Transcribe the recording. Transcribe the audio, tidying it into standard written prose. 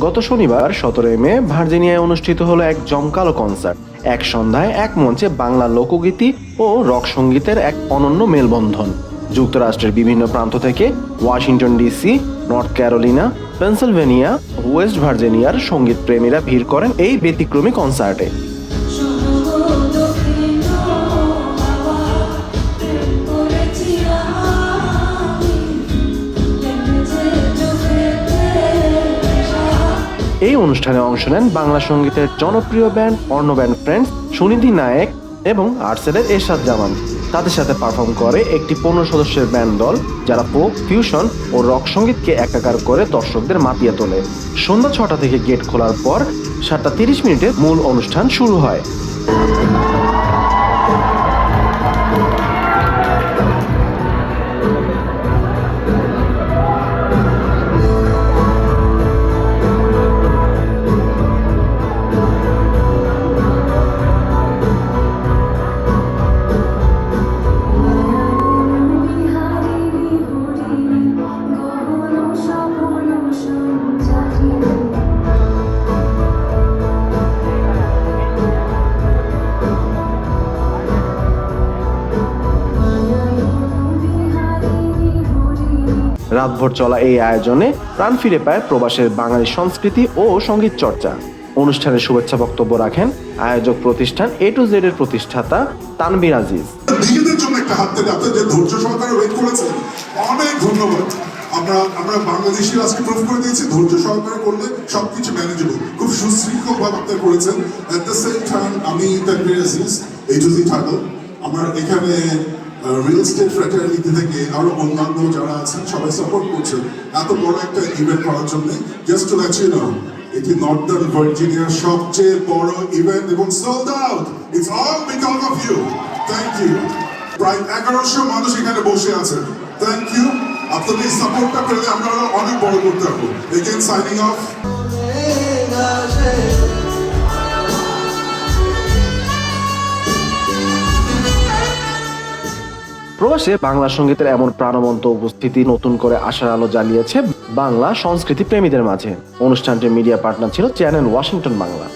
গত শনিবার 17 মে ভার্জিনিয়ায় অনুষ্ঠিত হলো এক জমকালো কনসার্ট। এক সন্ধ্যায় এক মঞ্চে বাংলা লোকগীতি ও রক সঙ্গীতের এক অনন্য মেলবন্ধন। যুক্তরাষ্ট্রের বিভিন্ন প্রান্ত থেকে Washington DC, North Carolina, Pennsylvania, West ভার্জিনিয়ার সঙ্গীত প্রেমীরা ভিড় করেন এই ব্যতিক্রমী কনসার্টে। এই অনুষ্ঠানে অংশ নেন বাংলা সঙ্গীতের জনপ্রিয় band Arnob and friends, Sunidhi Nayak এবং আর্টসেলের এরশাদ জামান। তাদের সাথে পারফর্ম করে একটি 15 সদস্যের ব্যান্ড দল, যারা ফোক, ফিউশন ও রক সঙ্গীতকে একাকার করে দর্শকদের মাতিয়ে তোলে। সন্ধ্যা 6টা থেকে গেট খোলার পর 7:30 মূল অনুষ্ঠান শুরু হয়। রাতভর চলা এই আয়োজনে প্রাণ ফিরে পায় প্রবাসের বাঙালি সংস্কৃতি ও সঙ্গীত চর্চা। অনুষ্ঠানে শুভেচ্ছা বক্তব্য রাখেন আয়োজক প্রতিষ্ঠান A to Z এর প্রতিষ্ঠাতা তানভীর আজিজ। নিজেদের জন্য একটা হাত তালি, আপনারা যে ধৈর্য সহকারে ওয়েট করেছেন, অনেক ধন্যবাদ। আমরা বাংলাদেশিরা আজকে প্রুভ করে দিয়েছি ধৈর্য সহকারে করলে সবকিছু ম্যানেজেবল। খুব সুশৃঙ্খল ভাবে আপনারা করেছেন। এট দ্য সেম টাইম আমি Tanvir Aziz, A to Z title. আমার এখানে রিয়েল এস্টেট ফ্র্যাটার্নিটি থেকে আরো অন্যান্য যারা আছেন সবাই সাপোর্ট করছেন এত বড় একটা ইভেন্ট করার জন্য। Just to let you know, এটি নর্দার্ন ভার্জিনিয়ার সবচেয়ে বড় ইভেন্ট এবং sold out. It's all because of you. Thank you. প্রায় 1100 মানুষ এখানে বসে আছেন। Thank you. আপনাদের সাপোর্টটা পেলে আমরা অনেক বড় করতে পারবো। Again signing off. প্রবাসে বাংলা সঙ্গীতের এমন প্রাণবন্ত উপস্থিতি নতুন করে আশার আলো জ্বালিয়েছে বাংলা সংস্কৃতি প্রেমীদের মাঝে। অনুষ্ঠানটির মিডিয়া পার্টনার ছিল চ্যানেল ওয়াশিংটন বাংলা।